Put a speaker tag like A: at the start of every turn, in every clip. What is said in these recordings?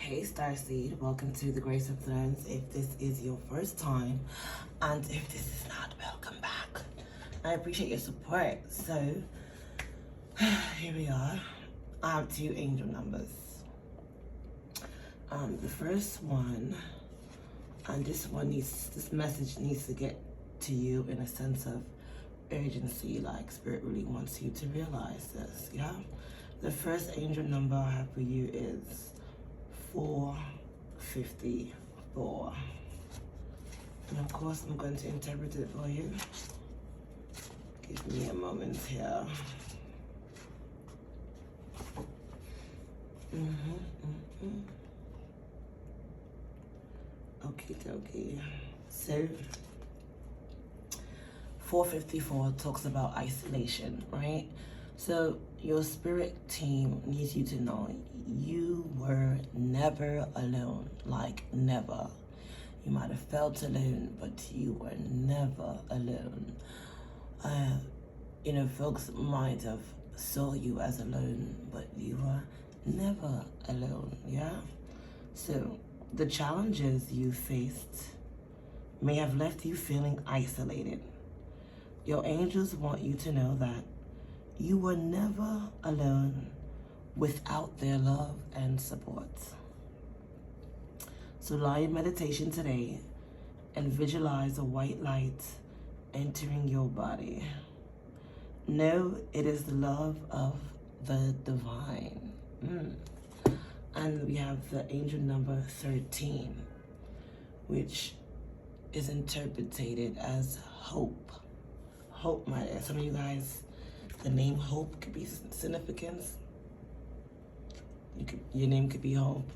A: Hey Starseed, welcome to the Grace of Thrones. If this is your first time, and if this is not, welcome back. I appreciate your support. So, here we are. I have two angel numbers. The first one, and this message needs to get to you in a sense of urgency, like Spirit really wants you to realize this, yeah? The first angel number I have for you is 454. And of course, I'm going to interpret it for you. Give me a moment here. Okay. So, 454 talks about isolation, right? So your spirit team needs you to know you were never alone, like never. You might have felt alone, but you were never alone. Folks might have saw you as alone, but you were never alone, yeah? So the challenges you faced may have left you feeling isolated. Your angels want you to know that you were never alone without their love and support. So lie in meditation today and visualize a white light entering your body. Know it is the love of the divine. And we have the angel number 13, which is interpreted as hope. Hope, my dear. Some of you guys, the name Hope could be significance. Your name could be Hope,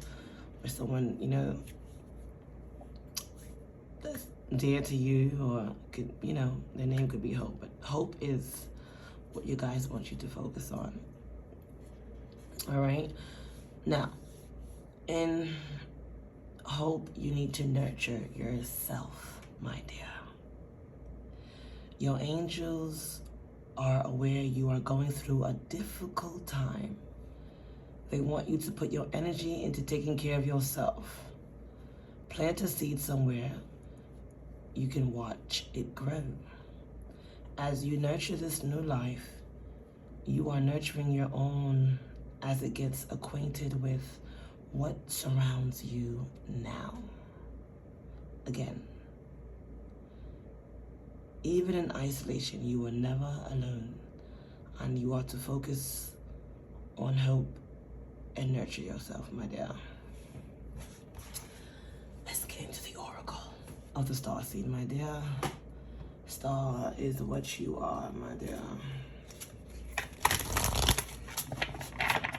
A: or someone that's dear to you, or their name could be Hope. But hope is what you guys want you to focus on. All right. Now, in hope, you need to nurture yourself, my dear. Your angels are aware you are going through a difficult time. They want you to put your energy into taking care of yourself. Plant a seed somewhere you can watch it grow. As you nurture this new life, you are nurturing your own as it gets acquainted with what surrounds you now. Again, even in isolation, you are never alone, and you are to focus on hope and nurture yourself, my dear. Let's get into the oracle of the star seed, my dear. Star is what you are, my dear.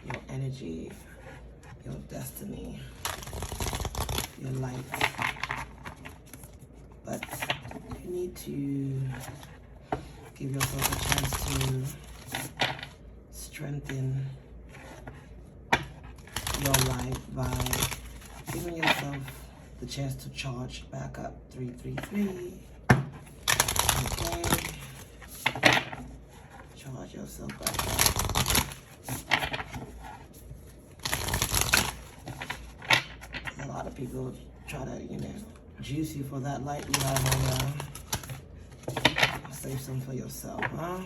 A: Your energy, your destiny, your life. But you need to give yourself a chance to strengthen your life by giving yourself the chance to charge back up. 333. Okay. Charge yourself back up. A lot of people try to, juice you for that light you have on. Save some for yourself, huh?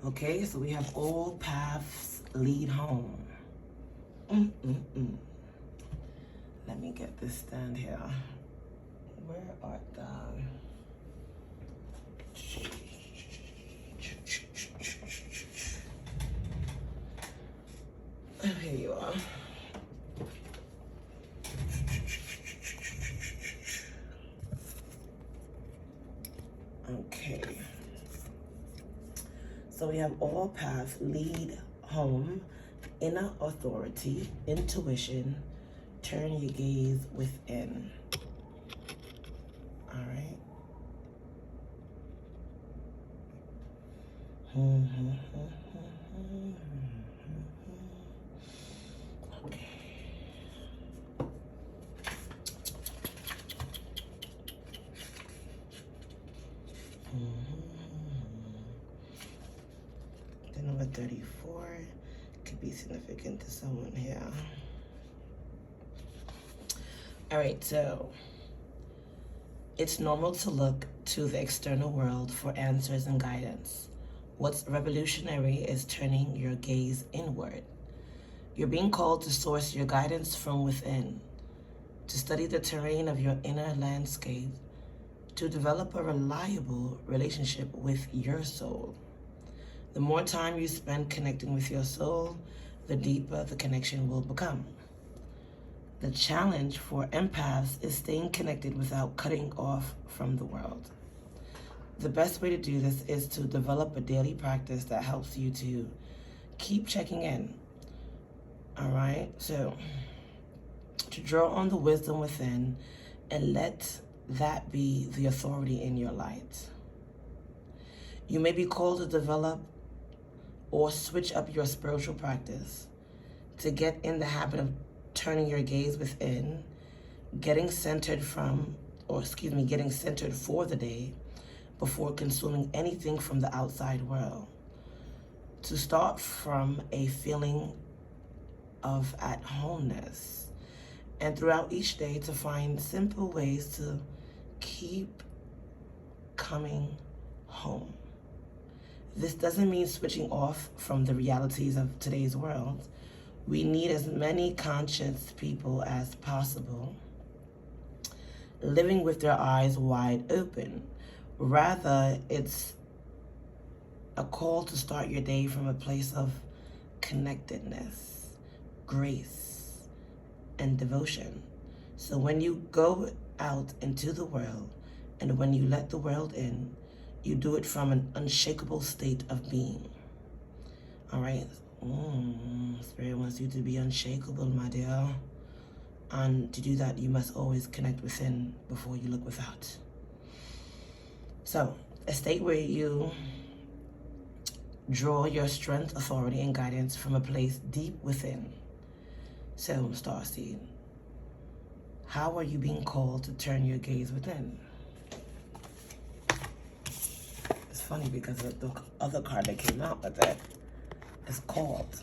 A: Okay, so we have all paths lead home. Let me get this stand here. Where art thou? Here you are. Okay. So we have all paths lead home, inner authority, intuition, turn your gaze within. All right. Okay. 34 could be significant to someone here. All right, so it's normal to look to the external world for answers and guidance. What's revolutionary is turning your gaze inward. You're being called to source your guidance from within, to study the terrain of your inner landscape, to develop a reliable relationship with your soul. The more time you spend connecting with your soul, the deeper the connection will become. The challenge for empaths is staying connected without cutting off from the world. The best way to do this is to develop a daily practice that helps you to keep checking in. All right, so to draw on the wisdom within and let that be the authority in your light. You may be called to develop or switch up your spiritual practice, to get in the habit of turning your gaze within, getting centered for the day before consuming anything from the outside world. To start from a feeling of at-homeness, and throughout each day to find simple ways to keep coming home. This doesn't mean switching off from the realities of today's world. We need as many conscious people as possible living with their eyes wide open. Rather, it's a call to start your day from a place of connectedness, grace, and devotion. So when you go out into the world and when you let the world in, you do it from an unshakable state of being. All right? Spirit wants you to be unshakable, my dear. And to do that, you must always connect within before you look without. So, a state where you draw your strength, authority, and guidance from a place deep within. So, Starseed, how are you being called to turn your gaze within? It's funny because the other card that came out with that is called.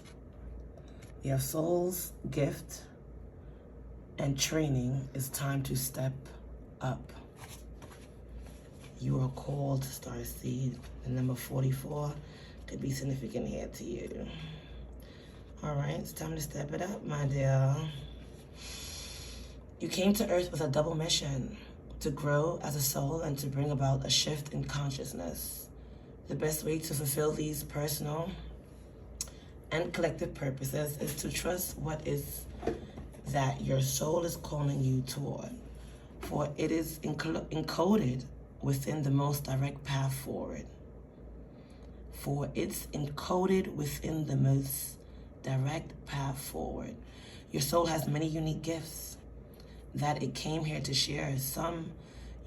A: You have soul's gift and training. It's time to step up. You are called, Starseed. The number 44 could be significant here to you. All right, it's time to step it up, my dear. You came to Earth with a double mission, to grow as a soul and to bring about a shift in consciousness. The best way to fulfill these personal and collective purposes is to trust what is that your soul is calling you toward, for it is encoded within the most direct path forward. For it's encoded within the most direct path forward. Your soul has many unique gifts that it came here to share. Some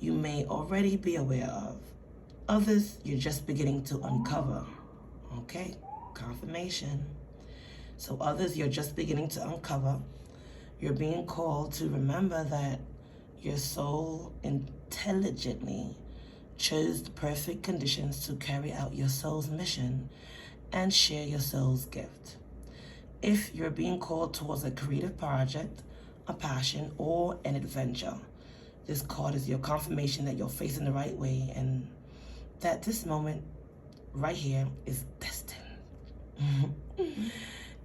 A: you may already be aware of. Others you're just beginning to uncover. Okay, confirmation. So others you're just beginning to uncover. You're being called to remember that your soul intelligently chose the perfect conditions to carry out your soul's mission and share your soul's gift. If you're being called towards a creative project, a passion, or an adventure, this card is your confirmation that you're facing the right way and that this moment right here is destined.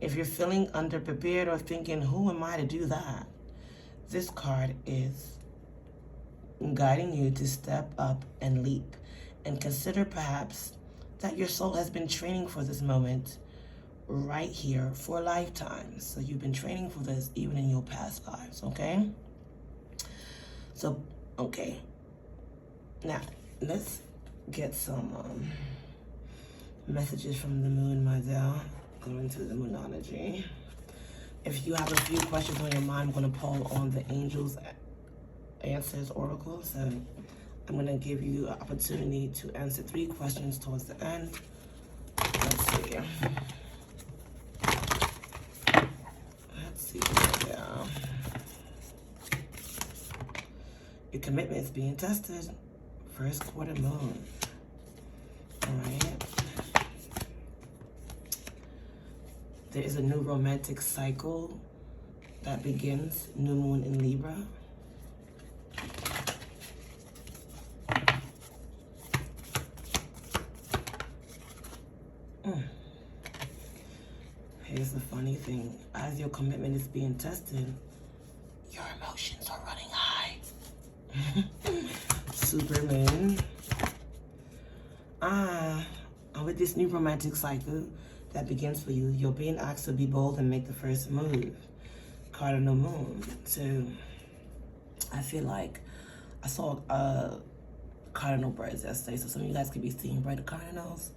A: If you're feeling underprepared or thinking, who am I to do that? This card is guiding you to step up and leap and consider perhaps that your soul has been training for this moment right here for lifetimes. So you've been training for this even in your past lives, okay? So, okay. Now, let's get some messages from the moon, my dear. Go into the moonology. If you have a few questions on your mind, I'm going to pull on the Angels Answers Oracle. So I'm going to give you an opportunity to answer 3 questions towards the end. Let's see. Yeah. Your commitment is being tested. First quarter moon. All right. There is a new romantic cycle that begins, new moon in Libra. Here's the funny thing. As your commitment is being tested, your emotions are running high. Superman. And with this new romantic cycle that begins for you, you're being asked to be bold and make the first move. Cardinal moon. So I feel like I saw cardinal birds yesterday, so some of you guys could be seeing bright cardinals.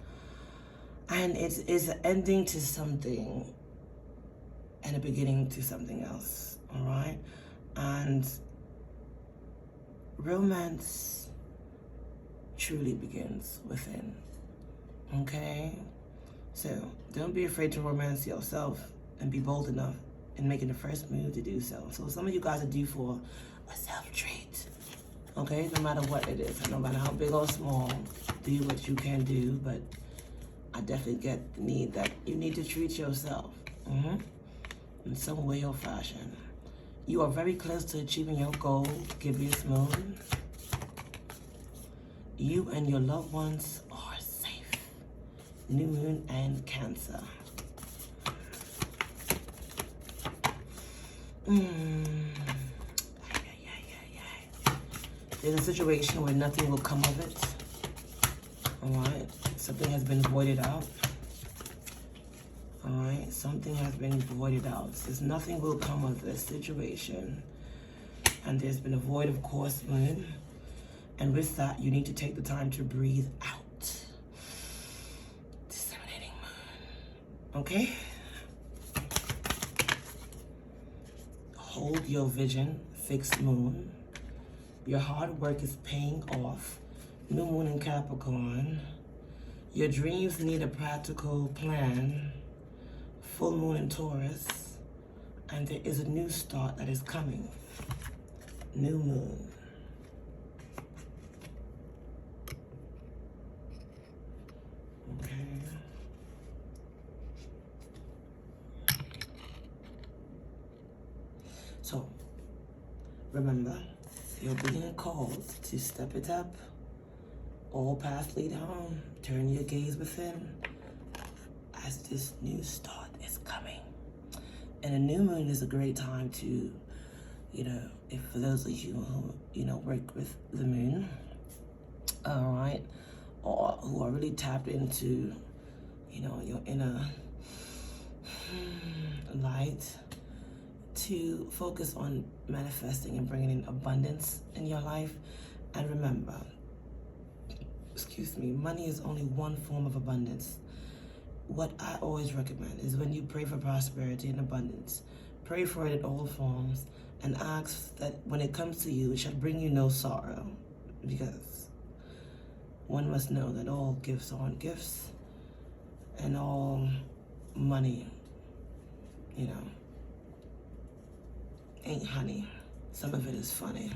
A: And it is an ending to something and a beginning to something else, all right? And romance truly begins within, okay? So don't be afraid to romance yourself and be bold enough in making the first move to do so. So some of you guys are due for a self-treat, okay? No matter what it is, no matter how big or small, do what you can do, but I definitely get the need that you need to treat yourself in some way or fashion. You are very close to achieving your goal, Gibeon's moon. You and your loved ones are safe. New moon and Cancer. There's a situation where nothing will come of it. Alright, something has been voided out. Alright, something has been voided out. Says nothing will come of this situation. And there's been a void of course moon. And with that, you need to take the time to breathe out. Disseminating moon. Okay? Hold your vision, fixed moon. Your hard work is paying off. New moon in Capricorn. Your dreams need a practical plan. Full moon in Taurus. And there is a new start that is coming. New moon. Okay. So, remember, you're being called to step it up. All paths lead home. Turn your gaze within as this new start is coming. And a new moon is a great time to, if for those of you who, work with the moon, all right, or who are really tapped into, your inner light, to focus on manifesting and bringing in abundance in your life. And remember, money is only one form of abundance. What I always recommend is when you pray for prosperity and abundance, pray for it in all forms and ask that when it comes to you, it shall bring you no sorrow, because one must know that all gifts aren't gifts and all money, ain't honey. Some of it is funny.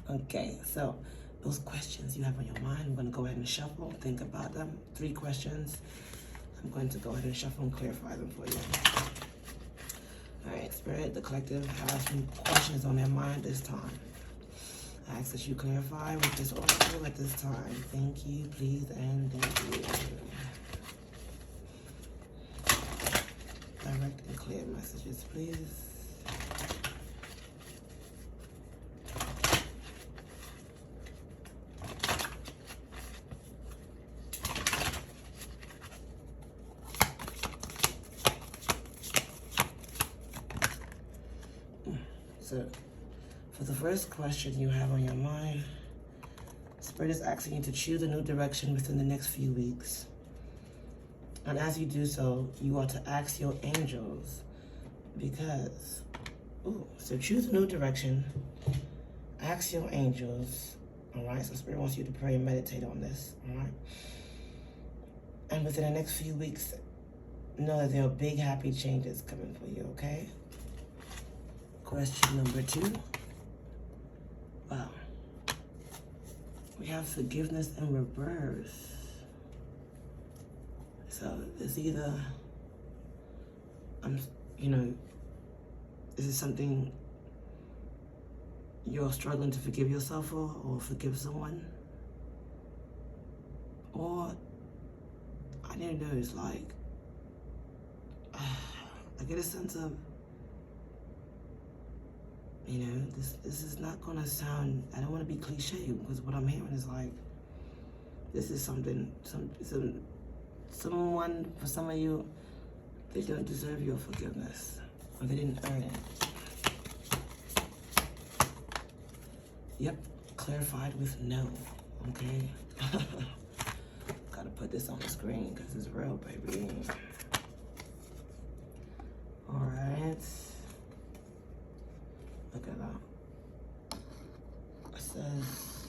A: Okay, so those questions you have on your mind, I'm going to go ahead and shuffle, think about them. 3 questions. I'm going to go ahead and shuffle and clarify them for you. All right, Spirit, the collective has some questions on their mind this time. I ask that you clarify with this oracle at this time. Thank you, please, and thank you. Direct and clear messages, please. So, for the first question you have on your mind, Spirit is asking you to choose a new direction within the next few weeks. And as you do so, you are to ask your angels, because, so choose a new direction, ask your angels, all right? So Spirit wants you to pray and meditate on this, all right? And within the next few weeks, know that there are big, happy changes coming for you, okay? Question number 2. Wow. We have forgiveness in reverse. So It's either, you know, is it something you're struggling to forgive yourself for, or forgive someone? Or, I don't know, it's like, I get a sense of, you know, this is not gonna sound, I don't wanna be cliche, because what I'm hearing is like, this is something, someone, for some of you, they don't deserve your forgiveness, or they didn't earn it. Yep, clarified with no, okay? Gotta put this on the screen because it's real, baby. All right. Look at that. It says,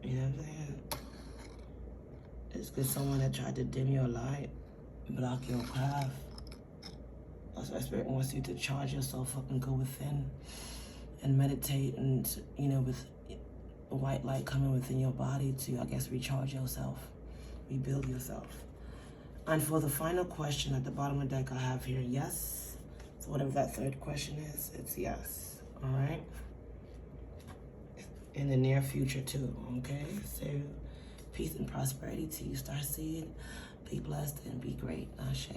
A: you know what I'm saying? It's good someone that tried to dim your light, block your path. That's why Spirit wants you to charge yourself up and go within and meditate, and, you know, with a white light coming within your body to, I guess, recharge yourself, rebuild yourself. And for the final question at the bottom of the deck, I have here yes. So whatever that third question is, it's yes. All right. In the near future too. Okay. So peace and prosperity to you, Starseed. Be blessed and be great. Ashe.